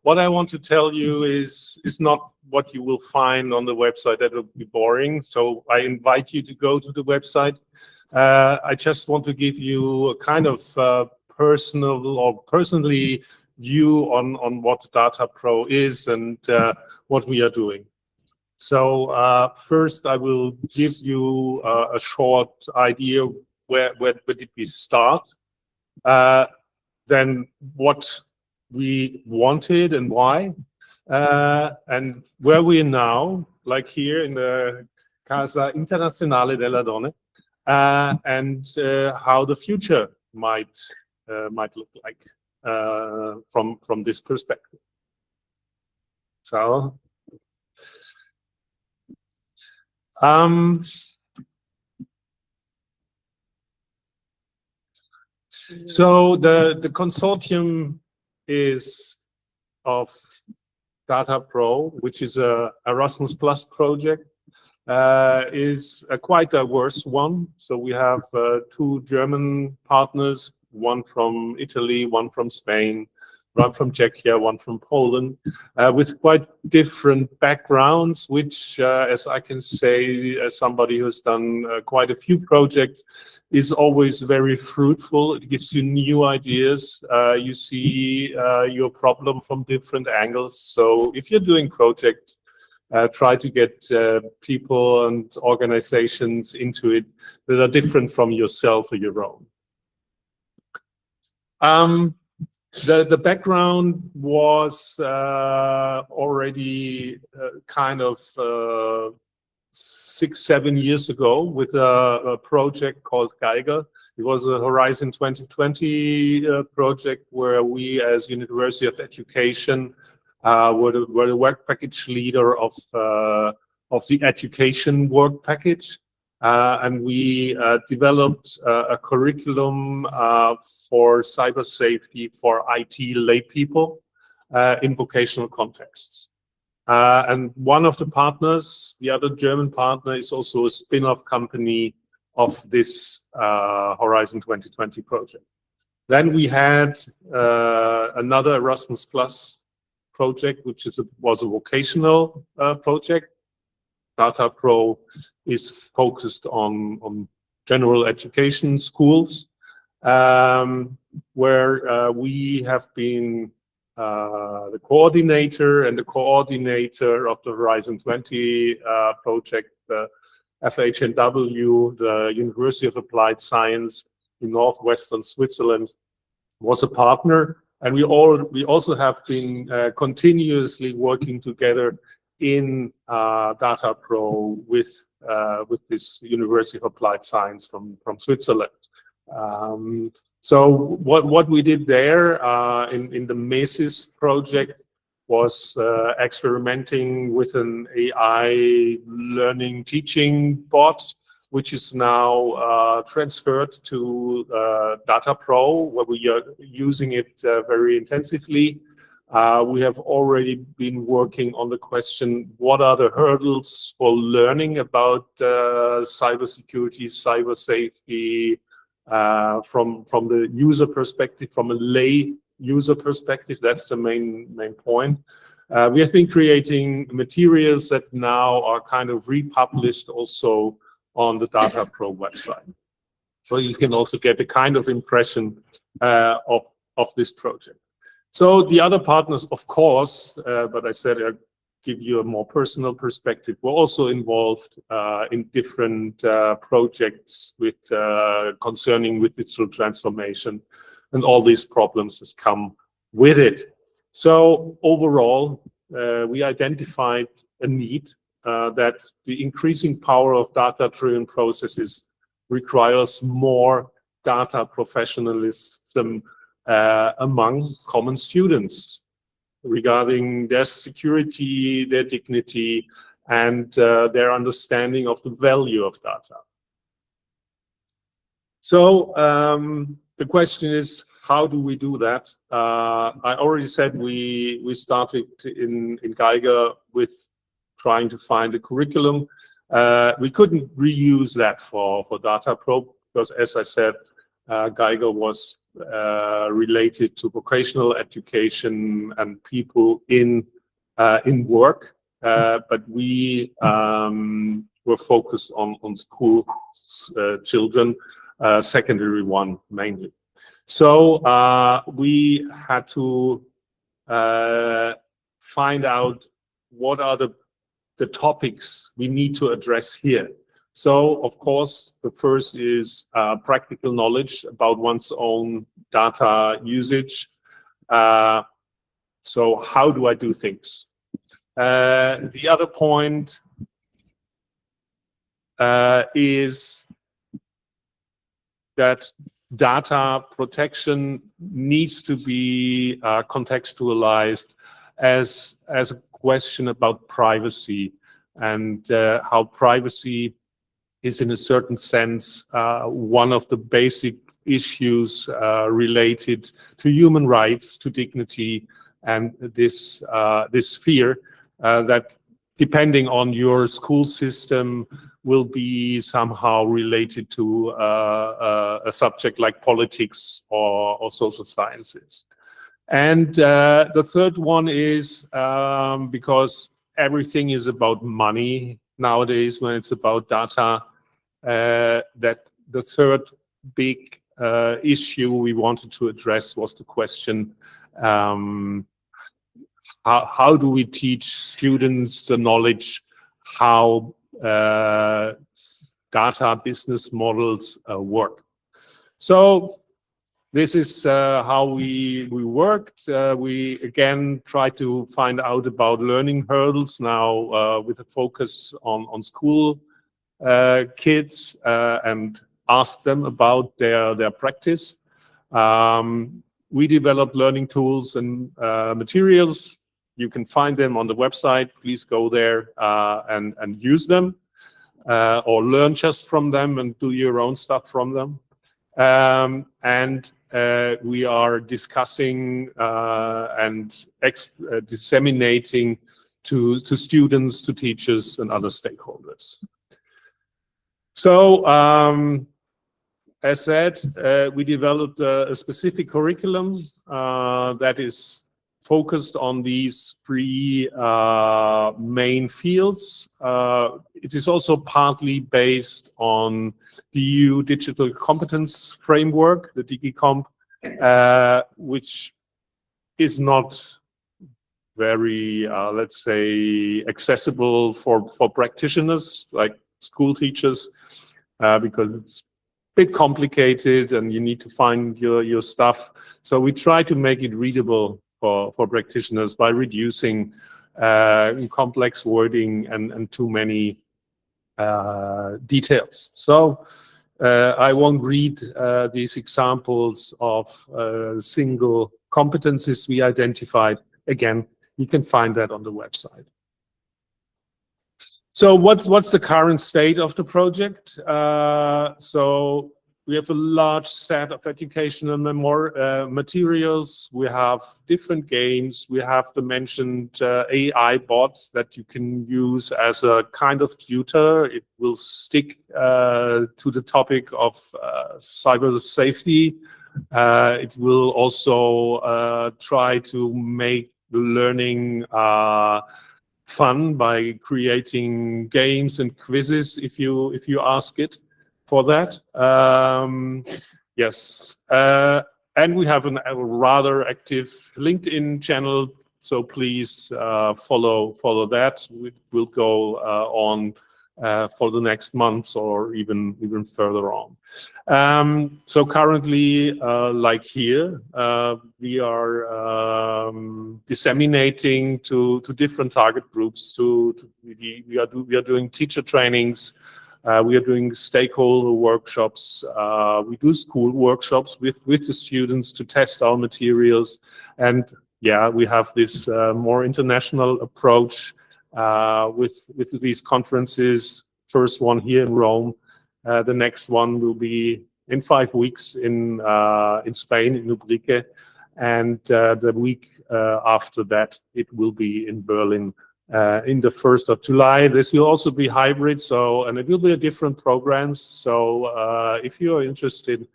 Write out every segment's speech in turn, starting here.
what I want to tell you is not what you will find on the website. That will be boring. So I invite you to go to the website. I just want to give you a kind of personally view on what DataPro is and what we are doing. So first, I will give you a short idea where did we start, then what we wanted and why, and where we are now, like here in the Casa Internazionale della Donne, and how the future might look like from this perspective. So. So the consortium is of DataPro, which is a Erasmus Plus project, is a quite diverse one. So we have 2 German partners, one from Italy, one from Spain, one from Czechia, one from Poland, with quite different backgrounds, which, as I can say, as somebody who's done quite a few projects, is always very fruitful. It gives you new ideas. You see your problem from different angles. So if you're doing projects, try to get people and organizations into it that are different from yourself or your own. The background was already kind of 6-7 years ago with a project called Geiger. It was a Horizon 2020 project where we, as University of Education, were the work package leader of the education work package. And we developed a curriculum for cyber safety for IT lay people in vocational contexts. And one of the partners, the other German partner, is also a spin-off company of this Horizon 2020 project. Then we had another Erasmus Plus project, which was a vocational project. DataPro is focused on general education schools, where we have been the coordinator and the coordinator of the Horizon 20 project. The FHNW, the University of Applied Science in northwestern Switzerland, was a partner, and we also have been continuously working together in DataPro with this University of Applied Science from Switzerland. So what we did there in the MESIS project was experimenting with an AI learning teaching bot, which is now transferred to DataPro, where we are using it very intensively. We have already been working on the question, what are the hurdles for learning about cybersecurity, cyber safety, from the user perspective, from a lay user perspective. That's the main point. We have been creating materials that now are kind of republished also on the DataPro website. So you can also get a kind of impression of this project. So the other partners, of course, but I said I'd give you a more personal perspective, were also involved in different projects with concerning with digital transformation and all these problems that come with it. So overall, we identified a need that the increasing power of data-driven processes requires more data professionalism among common students regarding their security, their dignity, and their understanding of the value of data. So the question is, how do we do that? I already said we started in Geiger with trying to find a curriculum. We couldn't reuse that for DataPro because, as I said, Geiger was related to vocational education and people in work, but we were focused on school children, secondary one mainly. So we had to find out what are the topics we need to address here. So, of course, the first is practical knowledge about one's own data usage. So how do I do things? The other point is that data protection needs to be contextualized as a question about privacy, and how privacy is in a certain sense one of the basic issues related to human rights, to dignity, and this sphere that, depending on your school system, will be somehow related to a subject like politics or social sciences. And the third one is because everything is about money nowadays when it's about data, that the third big issue we wanted to address was the question, how do we teach students the knowledge how data business models work? So this is how we worked. We again try to find out about learning hurdles now with a focus on school kids and ask them about their practice. We developed learning tools and materials. You can find them on the website. Please go there and use them, or learn just from them and do your own stuff from them. And we are discussing and disseminating to students, to teachers, and other stakeholders. So, as said, we developed a specific curriculum that is focused on these three main fields. It is also partly based on the EU Digital Competence Framework, the DigiComp, which is not very, let's say, accessible for practitioners like school teachers, because it's a bit complicated and you need to find your stuff. So we try to make it readable for practitioners by reducing complex wording and too many details. So I won't read these examples of single competencies we identified. Again, you can find that on the website. So what's the current state of the project? So we have a large set of educational materials. We have different games. We have the mentioned AI bots that you can use as a kind of tutor. It will stick to the topic of cyber safety. It will also try to make the learning fun by creating games and quizzes if you ask it for that. Yes, and we have a rather active LinkedIn channel, so please follow that. We'll go on for the next months or even further on. So currently, like here, we are disseminating to different target groups. We are doing teacher trainings. We are doing stakeholder workshops. We do school workshops with the students to test our materials. And yeah, we have this more international approach with these conferences. First one here in Rome. The next one will be in 5 weeks in Spain, in Ubrique. And the week after that, it will be in Berlin. In the 1st of July. This will also be hybrid, and it will be a different programs. So if you are interested,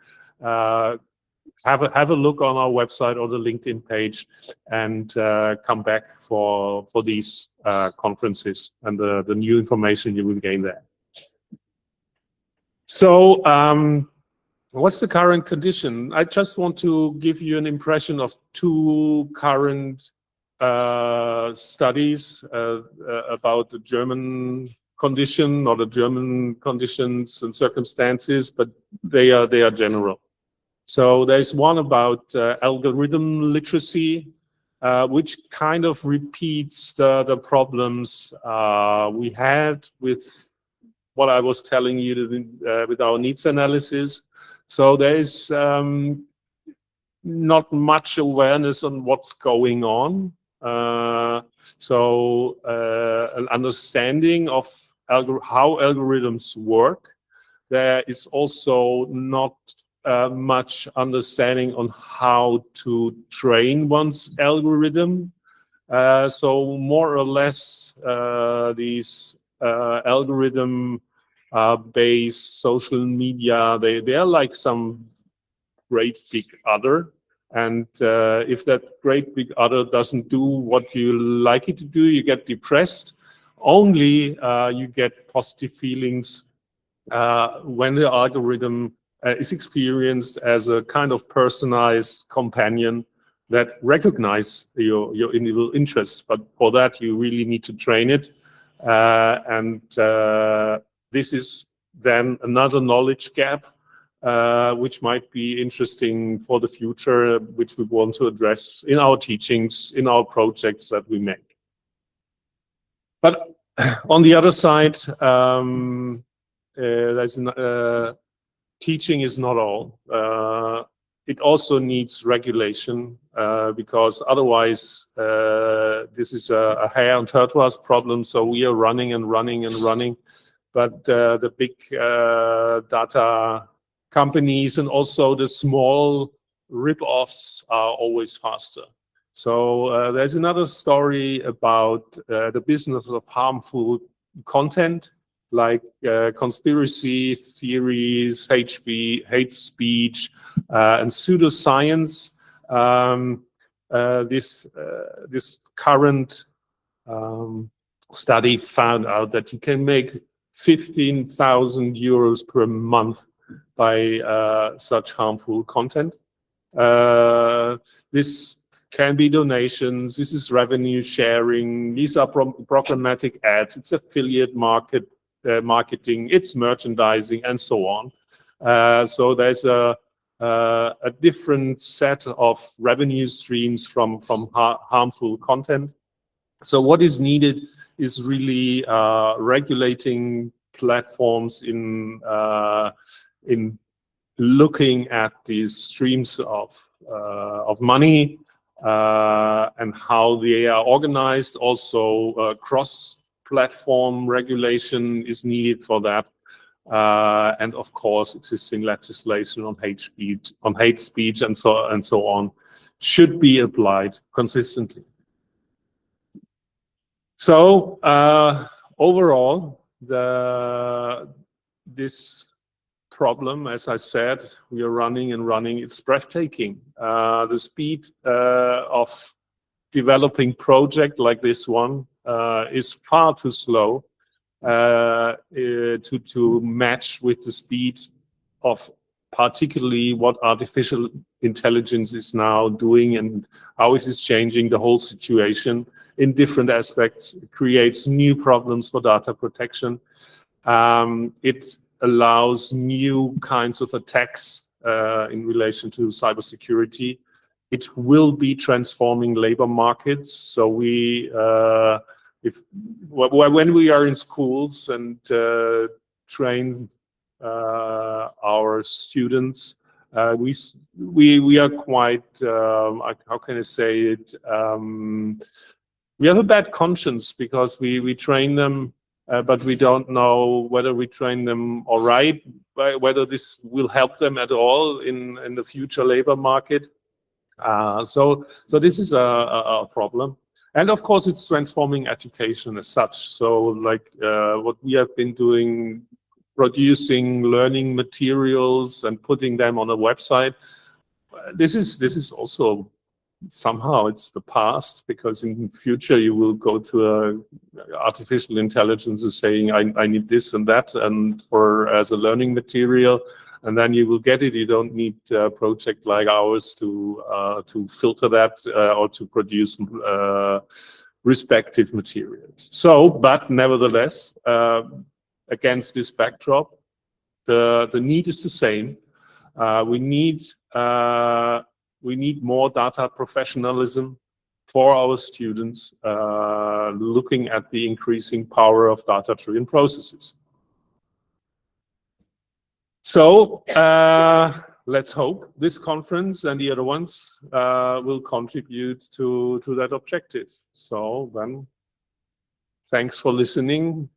have a look on our website or the LinkedIn page, and come back for these conferences and the new information you will gain there. So what's the current condition? I just want to give you an impression of two current studies about the German condition or the German conditions and circumstances, but they are general. So there's one about algorithm literacy, which kind of repeats the problems we had with what I was telling you with our needs analysis. So there is not much awareness on what's going on. So an understanding of how algorithms work. There is also not much understanding on how to train one's algorithm. So more or less these algorithm-based social media, they are like some great big other. And if that great big other doesn't do what you like it to do, you get depressed. Only you get positive feelings when the algorithm is experienced as a kind of personalized companion that recognizes your individual interests. But for that, you really need to train it. And this is then another knowledge gap, which might be interesting for the future, which we want to address in our teachings, in our projects that we make. But on the other side, teaching is not all. It also needs regulation, because otherwise this is a hare and tortoise problem. So we are running and running and running, but the big data companies and also the small rip-offs are always faster. So there's another story about the business of harmful content, like conspiracy theories, hate speech, and pseudoscience. This current study found out that you can make 15,000 euros per month by such harmful content. This can be donations, this is revenue sharing, these are programmatic ads, it's affiliate marketing, it's merchandising, and so on. So there's a different set of revenue streams from harmful content. So what is needed is really regulating platforms in looking at these streams of money and how they are organized. Also, cross-platform regulation is needed for that, and of course, existing legislation on hate speech, and so on should be applied consistently. So overall, this problem, as I said, we are running and running. It's breathtaking. The speed of developing project like this one is far too slow to match with the speed of particularly what artificial intelligence is now doing and how it is changing the whole situation in different aspects. It creates new problems for data protection. It allows new kinds of attacks in relation to cybersecurity. It will be transforming labor markets. So when we are in schools and train our students, we are quite, how can I say it? We have a bad conscience because we train them, but we don't know whether we train them all right, whether this will help them at all in the future labor market. So this is a problem. And of course, it's transforming education as such. So like what we have been doing producing learning materials and putting them on a website. This is also somehow it's the past, because in the future you will go to artificial intelligence is saying I need this and that and for as a learning material, and then you will get it. You don't need a project like ours to filter that or to produce respective materials. So, but nevertheless, against this backdrop, the need is the same. We need more data professionalism for our students, looking at the increasing power of data-driven processes. So let's hope this conference and the other ones will contribute to that objective. So then, thanks for listening.